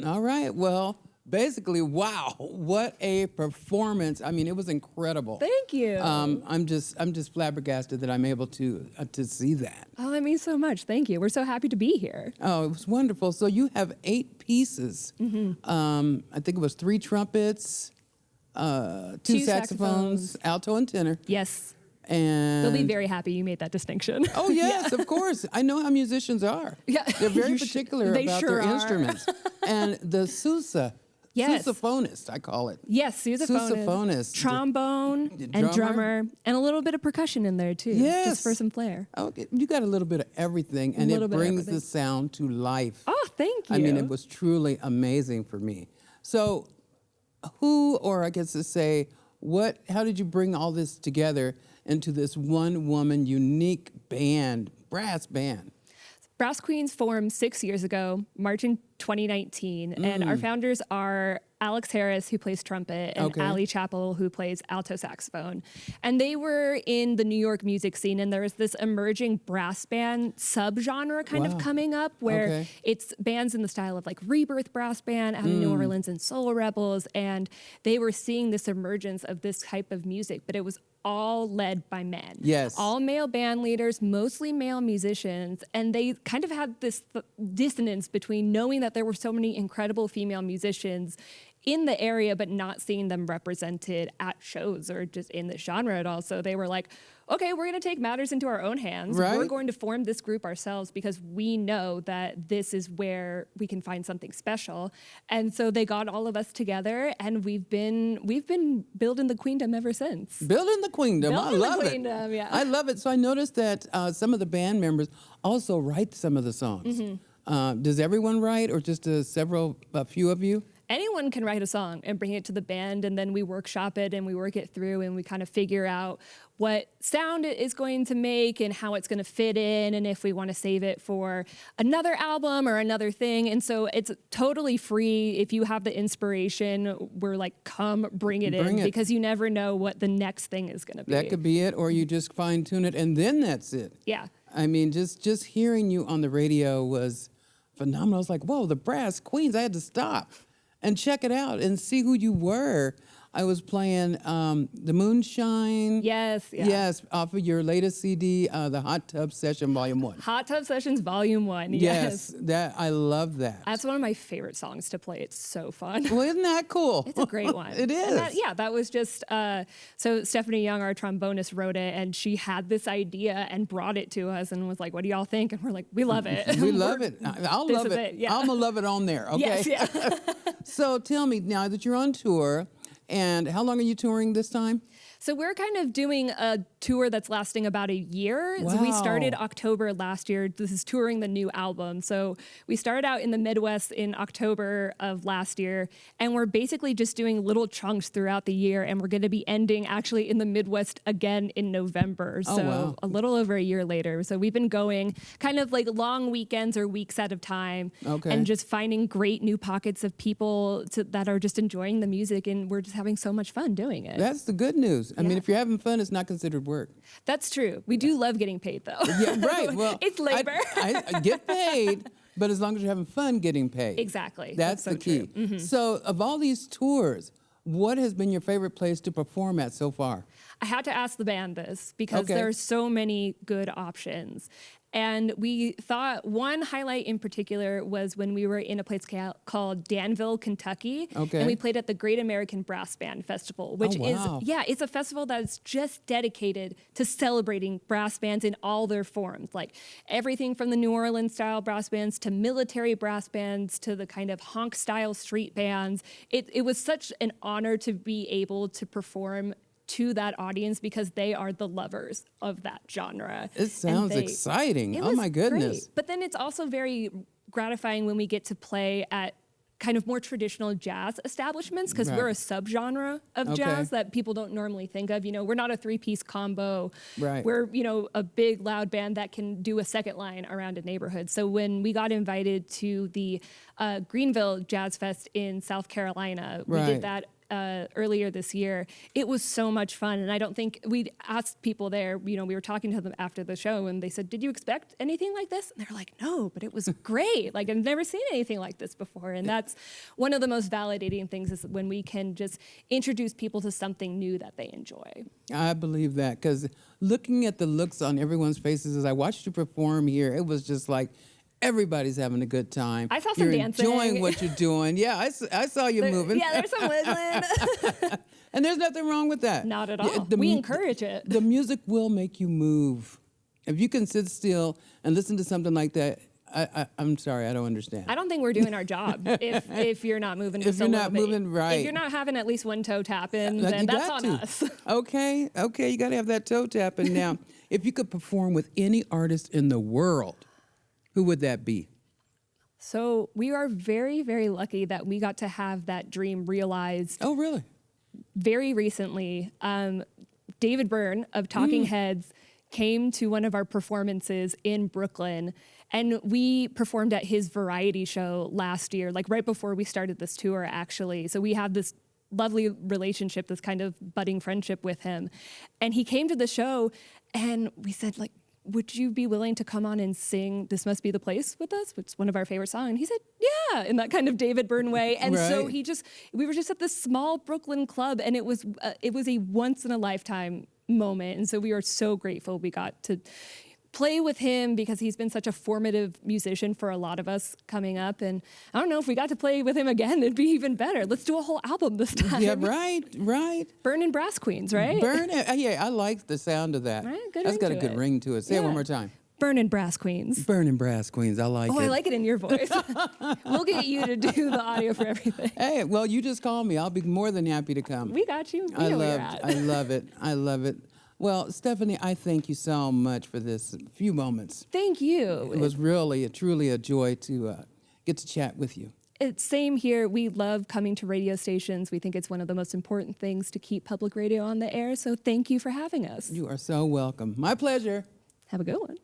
All right. Well, basically, wow, what a performance! I mean, it was incredible. Thank you. I'm just flabbergasted that I'm able to see that. Oh, that means so much. Thank you. We're so happy to be here. Oh, it was wonderful. So you have 8 pieces. I think it was 3 trumpets, 2 saxophones, alto and tenor. Yes. And They'll be very happy you made that distinction. Oh, yes, of course. I know how musicians are. Yeah. They're very particular about sure their are. instruments. And the sousaphonist, I call it. Yes, sousaphonist. Trombone and drummer, and a little bit of percussion in there, too. Yes. Just for some flair. Oh, you got a little bit of everything, and it brings the sound to life. Oh, thank you. I mean, it was truly amazing for me. So who, or I guess to say, how did you bring all this together into this one-woman unique band, brass band? Brass Queens formed 6 years ago, March in 2019, and our founders are Alex Harris, who plays trumpet, and Ali Chappell, who plays alto saxophone. And they were in the New York music scene, and there was this emerging brass band subgenre kind of coming up, where it's bands in the style of like Rebirth Brass Band out of New Orleans and Soul Rebels, and they were seeing this emergence of this type of music, but it was all led by men. Yes. All male band leaders, mostly male musicians, and they kind of had this dissonance between knowing that there were so many incredible female musicians in the area, but not seeing them represented at shows or just in the genre at all. So they were like, okay, we're going to take matters into our own hands. Right. We're going to form this group ourselves because we know that this is where we can find something special. And so they got all of us together, and we've been building the queendom ever since. Building the queendom. I love it. Yeah. I love it. So I noticed that some of the band members also write some of the songs. Does everyone write, or just a few of you? Anyone can write a song and bring it to the band, and then we workshop it and we work it through, and we kind of figure out what sound it is going to make and how it's going to fit in, and if we want to save it for another album or another thing. And so it's totally free. If you have the inspiration, we're like, come bring it in, because you never know what the next thing is going to be. That could be it, or you just fine tune it and then that's it. Yeah. I mean, just hearing you on the radio was phenomenal. I was like, whoa, the Brass Queens. I had to stop and check it out and see who you were. I was playing The Moonshine. Yes, yeah. Yes, off of your latest CD, the Hot Tub Session Volume 1. Hot Tub Sessions Volume 1, yes. I love that. That's one of my favorite songs to play. It's so fun. Well, isn't that cool? It's a great one. It is. That was just, so Stephanie Young, our trombonist, wrote it, and she had this idea and brought it to us and was like, what do y'all think? And we're like, we love it. We love it. I'll love it. Yeah. I'm going to love it on there, okay? Yes, yeah. So tell me, now that you're on tour, and how long are you touring this time? So we're kind of doing a tour that's lasting about a year. Wow. So we started October last year. This is touring the new album. So we started out in the Midwest in October of last year, and we're basically just doing little chunks throughout the year, and we're going to be ending actually in the Midwest again in November. So a little over a year later. So we've been going kind of like long weekends or weeks at a time, and just finding great new pockets of people that are just enjoying the music, and we're just having so much fun doing it. That's the good news. I mean, if you're having fun, it's not considered work. That's true. We do love getting paid, though. Yeah, right. Well, it's labor. I get paid, but as long as you're having fun getting paid. Exactly. That's the key. So of all these tours, what has been your favorite place to perform at so far? I had to ask the band this because there are so many good options. And we thought one highlight in particular was when we were in a place called Danville, Kentucky. And we played at the Great American Brass Band Festival, which is, it's a festival that's just dedicated to celebrating brass bands in all their forms. Like everything from the New Orleans style brass bands to military brass bands to the kind of honk style street bands. It was such an honor to be able to perform to that audience because they are the lovers of that genre. It sounds exciting. Oh my goodness. Great. But then it's also very gratifying when we get to play at kind of more traditional jazz establishments because we're a subgenre of jazz that people don't normally think of. You know, we're not a 3-piece combo. Right. We're, a big loud band that can do a second line around a neighborhood. So when we got invited to the Greenville Jazz Fest in South Carolina, we did that earlier this year. It was so much fun. And I don't think we'd asked people there, we were talking to them after the show and they said, did you expect anything like this? And they're like, no, but it was great. Like, I've never seen anything like this before. And that's one of the most validating things, is when we can just introduce people to something new that they enjoy. I believe that, because looking at the looks on everyone's faces as I watched you perform here, it was just like, everybody's having a good time. I saw some dancing. You're enjoying what you're doing. Yeah, I saw you moving. Yeah, there's some wiggling. And there's nothing wrong with that. Not at all. We encourage it. The music will make you move. If you can sit still and listen to something like that, I'm sorry, I don't understand. I don't think we're doing our job if you're not moving just if you're not moving right. If you're not having at least one toe tapping, then that's on us. Okay, you got to have that toe tapping. Now, if you could perform with any artist in the world, who would that be? So we are very, very lucky that we got to have that dream realized. Oh, really? Very recently. David Byrne of Talking Heads came to one of our performances in Brooklyn, and we performed at his variety show last year, like right before we started this tour, actually. So we have this lovely relationship, this kind of budding friendship with him. And he came to the show, and we said, like, would you be willing to come on and sing This Must Be the Place with us, which is one of our favorite songs? And he said, yeah, in that kind of David Byrne way. And so we were just at this small Brooklyn club, and it was a once in a lifetime moment. And so we are so grateful we got to play with him, because he's been such a formative musician for a lot of us coming up. And I don't know, if we got to play with him again, it'd be even better. Let's do a whole album this time. Yeah, right. Burnin' Brass Queens, right? Yeah, I like the sound of that. Right, good. That's got a good ring to it. Say it one more time. Burnin' Brass Queens. Burnin' Brass Queens. I like it. Oh, I like it in your voice. We'll get you to do the audio for everything. Hey, well, you just call me. I'll be more than happy to come. We got you. We know where you're at. I love it. Well, Stephanie, I thank you so much for this few moments. Thank you. It was truly a joy to get to chat with you. It's same here. We love coming to radio stations. We think it's one of the most important things to keep public radio on the air. So thank you for having us. You are so welcome. My pleasure. Have a good one.